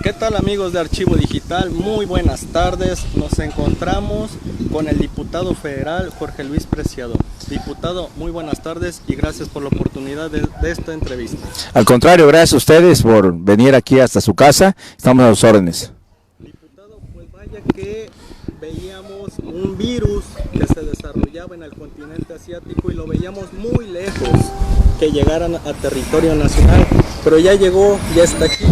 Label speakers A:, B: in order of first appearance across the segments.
A: ¿Qué tal amigos de Archivo Digital? Muy buenas tardes. Nos encontramos con el diputado federal Jorge Luis Preciado. Diputado, muy buenas tardes y gracias por la oportunidad de esta entrevista.
B: Al contrario, gracias a ustedes por venir aquí hasta su casa. Estamos a los órdenes.
A: Diputado, pues vaya que veíamos un virus que se desarrollaba en el continente asiático y lo veíamos muy lejos que llegaran a territorio nacional, pero ya llegó, ya está aquí.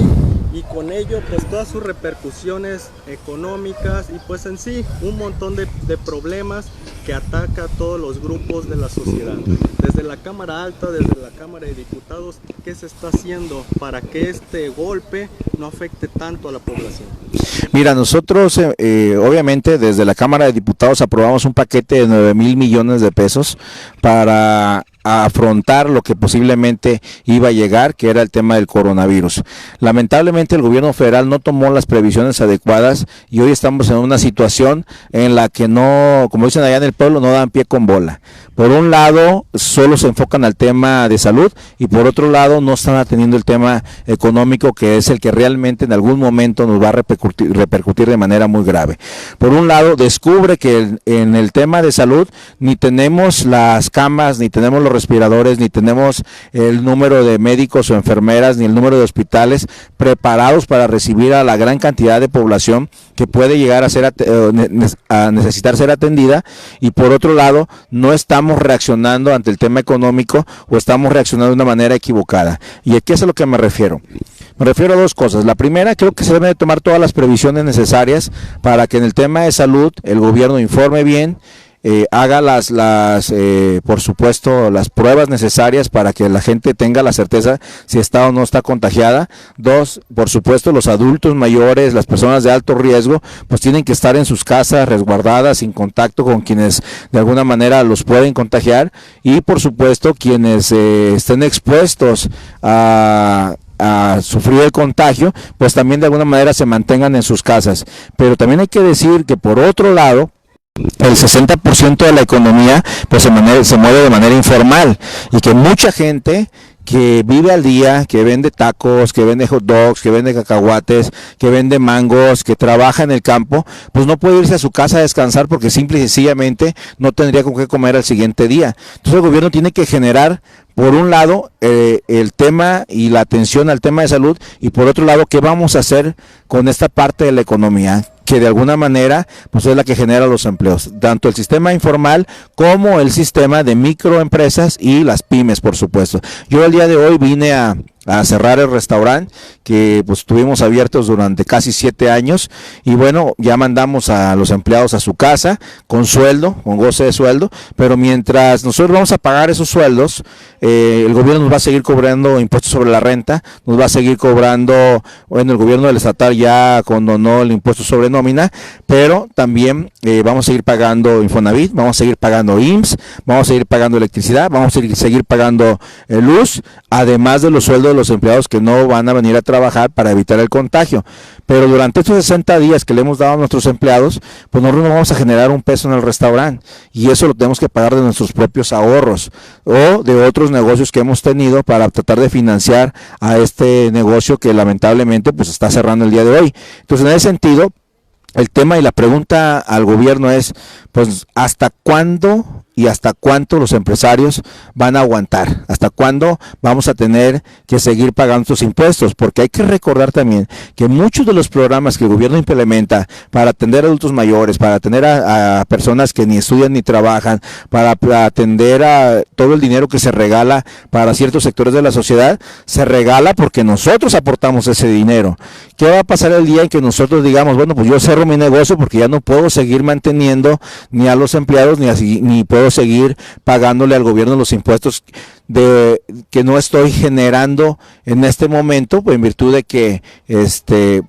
A: Y con ello pues todas sus repercusiones económicas y pues en sí un montón de problemas que ataca a todos los grupos de la sociedad. Desde la Cámara Alta, desde la Cámara de Diputados, ¿qué se está haciendo para que este golpe no afecte tanto a la población?
B: Mira, nosotros obviamente desde la Cámara de Diputados aprobamos un paquete de 9,000 millones de pesos para afrontar lo que posiblemente iba a llegar, que era el tema del coronavirus. Lamentablemente el gobierno federal no tomó las previsiones adecuadas y hoy estamos en una situación en la que no, como dicen allá en el pueblo, no dan pie con bola. Por un lado, solo se enfocan al tema de salud y por otro lado no están atendiendo el tema económico, que es el que realmente en algún momento nos va a repercutir de manera muy grave. Por un lado, descubre que en el tema de salud ni tenemos las camas, ni tenemos los respiradores, ni tenemos el número de médicos o enfermeras, ni el número de hospitales preparados para recibir a la gran cantidad de población que puede llegar a necesitar ser atendida, y por otro lado no estamos reaccionando ante el tema económico o estamos reaccionando de una manera equivocada. ¿Y a qué es a lo que me refiero? Me refiero a dos cosas. La primera, creo que se deben de tomar todas las previsiones necesarias para que en el tema de salud el gobierno informe bien, haga por supuesto las pruebas necesarias para que la gente tenga la certeza si está o no está contagiada. Dos, por supuesto los adultos mayores, las personas de alto riesgo, pues tienen que estar en sus casas resguardadas, sin contacto con quienes de alguna manera los pueden contagiar, y por supuesto quienes estén expuestos a sufrir el contagio, pues también de alguna manera se mantengan en sus casas. Pero también hay que decir que por otro lado, el 60% de la economía pues se mueve de manera informal, y que mucha gente que vive al día, que vende tacos, que vende hot dogs, que vende cacahuates, que vende mangos, que trabaja en el campo, pues no puede irse a su casa a descansar porque simple y sencillamente no tendría con qué comer al siguiente día. Entonces el gobierno tiene que generar, por un lado, el tema y la atención al tema de salud, y por otro lado, ¿qué vamos a hacer con esta parte de la economía? Que de alguna manera pues es la que genera los empleos, tanto el sistema informal como el sistema de microempresas y las pymes, por supuesto. Yo el día de hoy vine a cerrar el restaurante que pues tuvimos abiertos durante casi 7 años, y bueno, ya mandamos a los empleados a su casa con sueldo, con goce de sueldo, pero mientras nosotros vamos a pagar esos sueldos, el gobierno nos va a seguir cobrando impuestos sobre la renta, nos va a seguir cobrando, bueno, el gobierno del estatal ya condonó el impuesto sobre nómina, pero también vamos a seguir pagando Infonavit, vamos a seguir pagando IMSS, vamos a seguir pagando electricidad, vamos a seguir pagando luz, además de los sueldos de los empleados que no van a venir a trabajar para evitar el contagio. Pero durante estos 60 días que le hemos dado a nuestros empleados, pues nosotros no vamos a generar un peso en el restaurante, y eso lo tenemos que pagar de nuestros propios ahorros o de otros negocios que hemos tenido para tratar de financiar a este negocio que lamentablemente pues está cerrando el día de hoy. Entonces, en ese sentido, el tema y la pregunta al gobierno es, pues, ¿hasta cuándo y hasta cuánto los empresarios van a aguantar? ¿Hasta cuándo vamos a tener que seguir pagando estos impuestos? Porque hay que recordar también que muchos de los programas que el gobierno implementa para atender a adultos mayores, para atender a personas que ni estudian ni trabajan, para atender a todo el dinero que se regala para ciertos sectores de la sociedad, se regala porque nosotros aportamos ese dinero. ¿Qué va a pasar el día en que nosotros digamos, bueno, pues yo cerro mi negocio porque ya no puedo seguir manteniendo ni a los empleados ni puedo seguir pagándole al gobierno los impuestos que no estoy generando en este momento, pues en virtud de que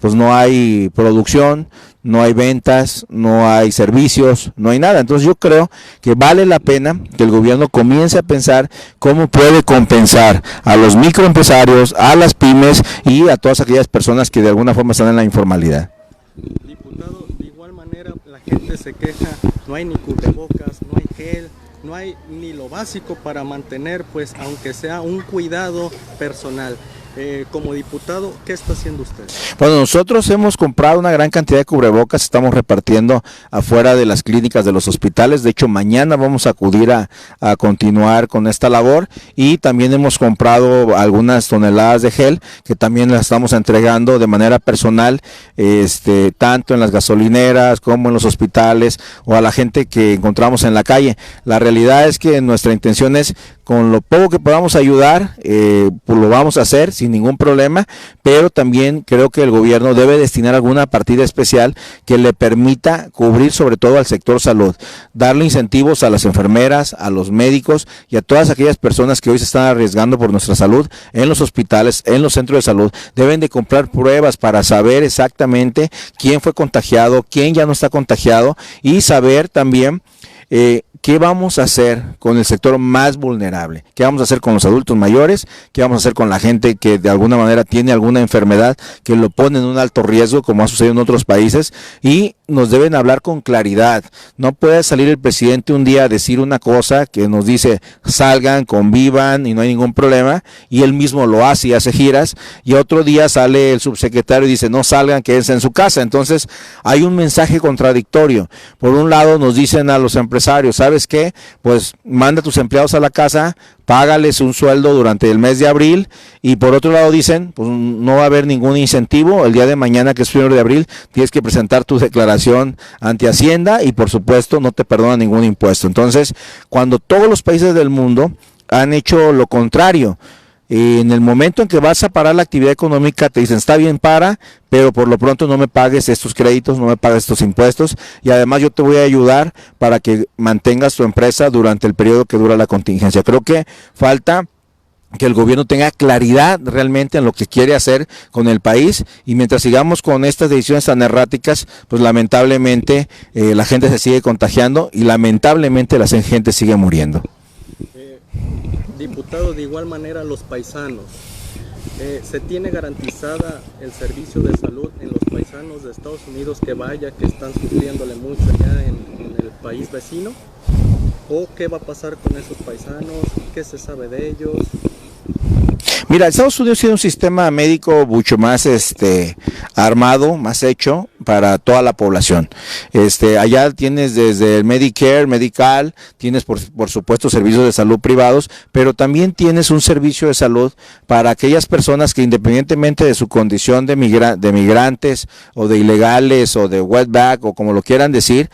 B: pues no hay producción, no hay ventas, no hay servicios, no hay nada? Entonces yo creo que vale la pena que el gobierno comience a pensar cómo puede compensar a los microempresarios, a las pymes y a todas aquellas personas que de alguna forma están en la informalidad.
A: Diputado, de igual manera la gente se queja, no hay ni cubrebocas, no hay gel, no hay ni lo básico para mantener, pues, aunque sea un cuidado personal. Como diputado, ¿qué está haciendo usted?
B: Bueno, nosotros hemos comprado una gran cantidad de cubrebocas, estamos repartiendo afuera de las clínicas de los hospitales. De hecho, mañana vamos a acudir a continuar con esta labor, y también hemos comprado algunas toneladas de gel que también las estamos entregando de manera personal, tanto en las gasolineras como en los hospitales o a la gente que encontramos en la calle. La realidad es que nuestra intención es, con lo poco que podamos ayudar, pues lo vamos a hacer sin ningún problema, pero también creo que el gobierno debe destinar alguna partida especial que le permita cubrir sobre todo al sector salud, darle incentivos a las enfermeras, a los médicos y a todas aquellas personas que hoy se están arriesgando por nuestra salud en los hospitales, en los centros de salud. Deben de comprar pruebas para saber exactamente quién fue contagiado, quién ya no está contagiado, y saber también ¿qué vamos a hacer con el sector más vulnerable? ¿Qué vamos a hacer con los adultos mayores? ¿Qué vamos a hacer con la gente que de alguna manera tiene alguna enfermedad que lo pone en un alto riesgo, como ha sucedido en otros países? Y nos deben hablar con claridad. No puede salir el presidente un día a decir una cosa que nos dice salgan, convivan y no hay ningún problema, y él mismo lo hace y hace giras, y otro día sale el subsecretario y dice no salgan, quédense en su casa. Entonces hay un mensaje contradictorio. Por un lado nos dicen a los empresarios, ¿sabes qué? Pues manda a tus empleados a la casa, págales un sueldo durante el mes de abril, y por otro lado dicen, pues no va a haber ningún incentivo, el día de mañana, que es 1 de abril, tienes que presentar tu declaración ante Hacienda y por supuesto no te perdona ningún impuesto. Entonces, cuando todos los países del mundo han hecho lo contrario, en el momento en que vas a parar la actividad económica te dicen está bien, para, pero por lo pronto no me pagues estos créditos, no me pagues estos impuestos, y además yo te voy a ayudar para que mantengas tu empresa durante el periodo que dura la contingencia. Creo que falta que el gobierno tenga claridad realmente en lo que quiere hacer con el país, y mientras sigamos con estas decisiones tan erráticas, pues lamentablemente la gente se sigue contagiando y lamentablemente la gente sigue muriendo.
A: Diputado, de igual manera los paisanos, ¿se tiene garantizada el servicio de salud en los paisanos de Estados Unidos que están sufriéndole mucho allá en el país vecino? ¿O qué va a pasar con esos paisanos? ¿Qué se sabe de ellos?
B: Mira, Estados Unidos tiene un sistema médico mucho más armado, más hecho para toda la población. Allá tienes desde el Medicare, Medical, tienes por supuesto servicios de salud privados, pero también tienes un servicio de salud para aquellas personas que, independientemente de su condición de migrantes o de ilegales o de wetback o como lo quieran decir,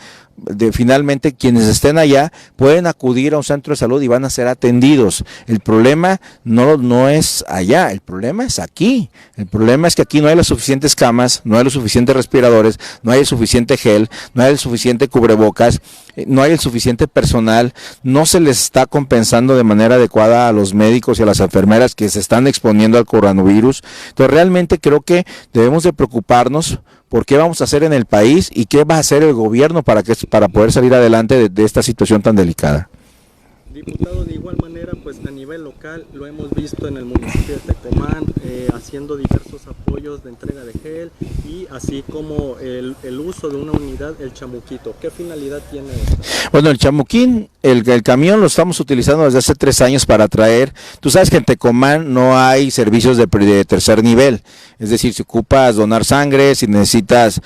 B: finalmente quienes estén allá pueden acudir a un centro de salud y van a ser atendidos. El problema no es allá, el problema es aquí. El problema es que aquí no hay las suficientes camas, no hay los suficientes respiradores, no hay el suficiente gel, no hay el suficiente cubrebocas, no hay el suficiente personal, no se les está compensando de manera adecuada a los médicos y a las enfermeras que se están exponiendo al coronavirus. Entonces realmente creo que debemos de preocuparnos por qué vamos a hacer en el país y qué va a hacer el gobierno para poder salir adelante de esta situación tan delicada.
A: Diputado, de igual manera, pues a nivel local lo hemos visto en el municipio de Tecomán, haciendo diversos apoyos de entrega de gel y así como el uso de una unidad, el chamuquito. ¿Qué finalidad tiene esto? Bueno,
B: el chamuquín, el camión lo estamos utilizando desde hace 3 años para traer. Tú sabes que en Tecomán no hay servicios de tercer nivel, es decir, si ocupas donar sangre, si necesitas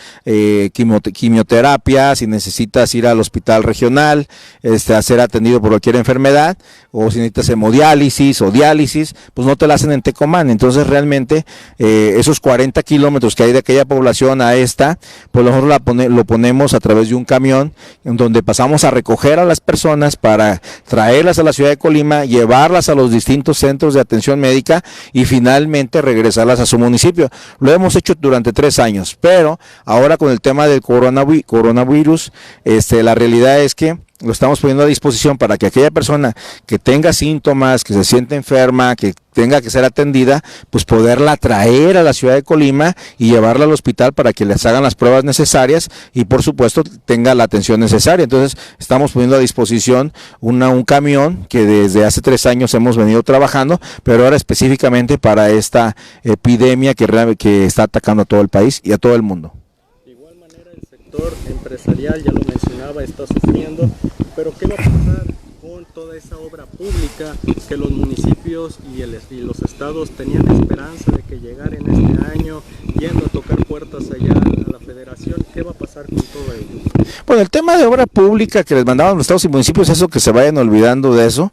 B: quimioterapia, si necesitas ir al hospital regional, a ser atendido por cualquier enfermedad, o si necesitas hemodiálisis o diálisis, pues no te la hacen en Tecomán. Entonces realmente esos 40 kilómetros que hay de aquella población a esta, pues nosotros lo ponemos a través de un camión en donde pasamos a recoger a las personas para traerlas a la ciudad de Colima, llevarlas a los distintos centros de atención médica y finalmente regresarlas a su municipio. Lo hemos hecho durante 3 años, pero ahora con el tema del coronavirus, la realidad es que lo estamos poniendo a disposición para que aquella persona que tenga síntomas, que se siente enferma, que tenga que ser atendida, pues poderla traer a la ciudad de Colima y llevarla al hospital para que les hagan las pruebas necesarias y por supuesto tenga la atención necesaria. Entonces estamos poniendo a disposición un camión que desde hace 3 años hemos venido trabajando, pero ahora específicamente para esta epidemia que está atacando a todo el país y a todo el mundo.
A: El sector empresarial, ya lo mencionaba, está sufriendo, pero ¿qué va a pasar con toda esa obra pública que los municipios y los estados tenían esperanza de que llegara en este año, yendo a tocar puertas allá a la federación? ¿Qué va a pasar con todo ello?
B: Bueno, el tema de obra pública que les mandaban los estados y municipios, eso que se vayan olvidando de eso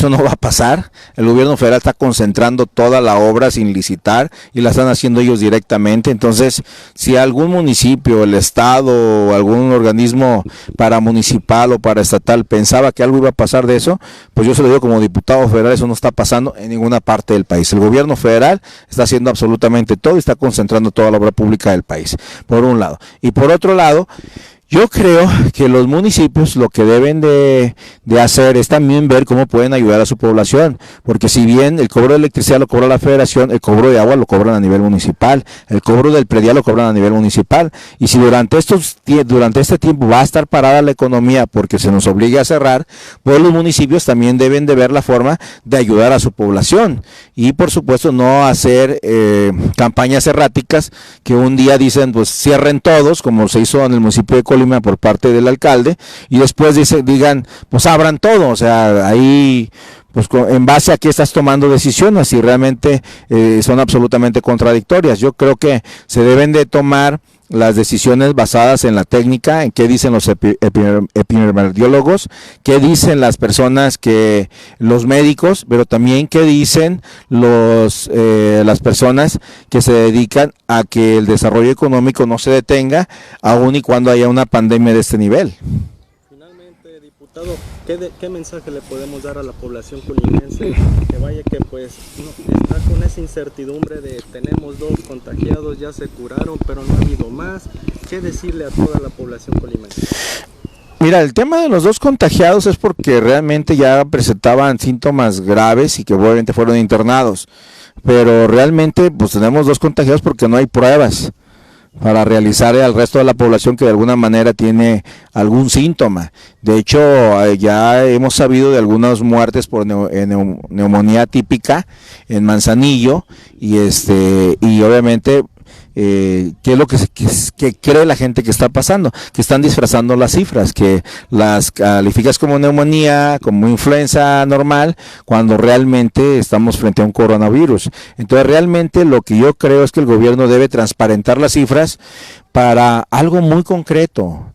B: no va a pasar. El gobierno federal está concentrando toda la obra sin licitar y la están haciendo ellos directamente. Entonces, si algún municipio, el estado o algún organismo paramunicipal o paraestatal pensaba que algo iba a pasar de eso, pues yo se lo digo como diputado federal, eso no está pasando en ninguna parte del país. El gobierno federal está haciendo absolutamente todo y está concentrando toda la obra pública del país, por un lado. Y por otro lado, yo creo que los municipios lo que deben de hacer es también ver cómo pueden ayudar a su población, porque si bien el cobro de electricidad lo cobra la federación, el cobro de agua lo cobran a nivel municipal, el cobro del predial lo cobran a nivel municipal, y si durante este tiempo va a estar parada la economía porque se nos obliga a cerrar, pues los municipios también deben de ver la forma de ayudar a su población, y por supuesto no hacer campañas erráticas que un día dicen pues cierren todos, como se hizo en el municipio de Colima por parte del alcalde, y después digan pues abran todo. O sea, ahí pues en base a qué estás tomando decisiones y realmente son absolutamente contradictorias. Yo creo que se deben de tomar las decisiones basadas en la técnica, en qué dicen los epidemiólogos, qué dicen las personas los médicos, pero también qué dicen las personas que se dedican a que el desarrollo económico no se detenga, aun y cuando haya una pandemia de este nivel.
A: Finalmente, diputado, ¿qué mensaje le podemos dar a la población colimense que vaya que pues no, está con esa incertidumbre de tenemos 2 contagiados, ya se curaron, pero no ha habido más? ¿Qué decirle a toda la población colimense?
B: Mira, el tema de los 2 contagiados es porque realmente ya presentaban síntomas graves y que obviamente fueron internados, pero realmente pues tenemos 2 contagiados porque no hay pruebas para realizar al resto de la población que de alguna manera tiene algún síntoma. De hecho, ya hemos sabido de algunas muertes por neumonía típica en Manzanillo y obviamente qué es lo que cree la gente que está pasando, que están disfrazando las cifras, que las calificas como neumonía, como influenza normal, cuando realmente estamos frente a un coronavirus. Entonces realmente lo que yo creo es que el gobierno debe transparentar las cifras para algo muy concreto,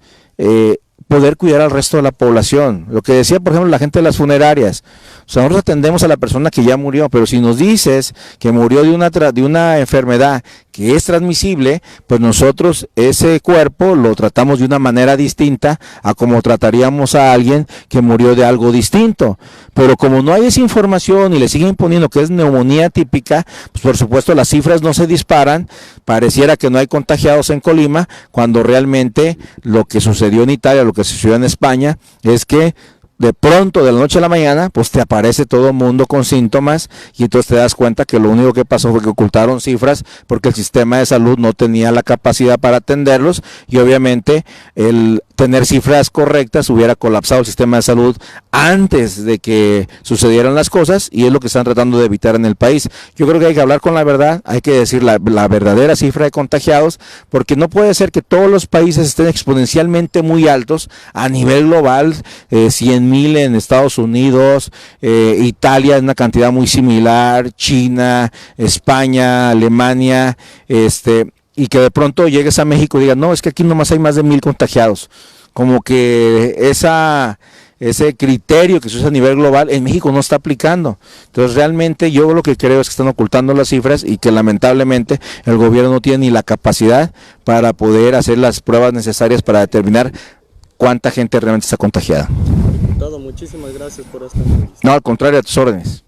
B: poder cuidar al resto de la población. Lo que decía, por ejemplo, la gente de las funerarias. O sea, nosotros atendemos a la persona que ya murió, pero si nos dices que murió de una enfermedad que es transmisible, pues nosotros ese cuerpo lo tratamos de una manera distinta a como trataríamos a alguien que murió de algo distinto. Pero como no hay esa información y le siguen poniendo que es neumonía típica, pues por supuesto las cifras no se disparan, pareciera que no hay contagiados en Colima, cuando realmente lo que sucedió en Italia, lo que sucedió en España, es que de pronto, de la noche a la mañana, pues te aparece todo el mundo con síntomas y entonces te das cuenta que lo único que pasó fue que ocultaron cifras porque el sistema de salud no tenía la capacidad para atenderlos y obviamente el tener cifras correctas hubiera colapsado el sistema de salud antes de que sucedieran las cosas y es lo que están tratando de evitar en el país. Yo creo que hay que hablar con la verdad, hay que decir la verdadera cifra de contagiados, porque no puede ser que todos los países estén exponencialmente muy altos a nivel global, 100,000 en Estados Unidos, Italia en una cantidad muy similar, China, España, Alemania, y que de pronto llegues a México y digas, no, es que aquí nomás hay más de 1,000 contagiados. Como que ese criterio que se usa a nivel global en México no está aplicando. Entonces realmente yo lo que creo es que están ocultando las cifras y que lamentablemente el gobierno no tiene ni la capacidad para poder hacer las pruebas necesarias para determinar cuánta gente realmente está contagiada.
A: Diputado, muchísimas gracias por esta entrevista.
B: No, al contrario, a tus órdenes.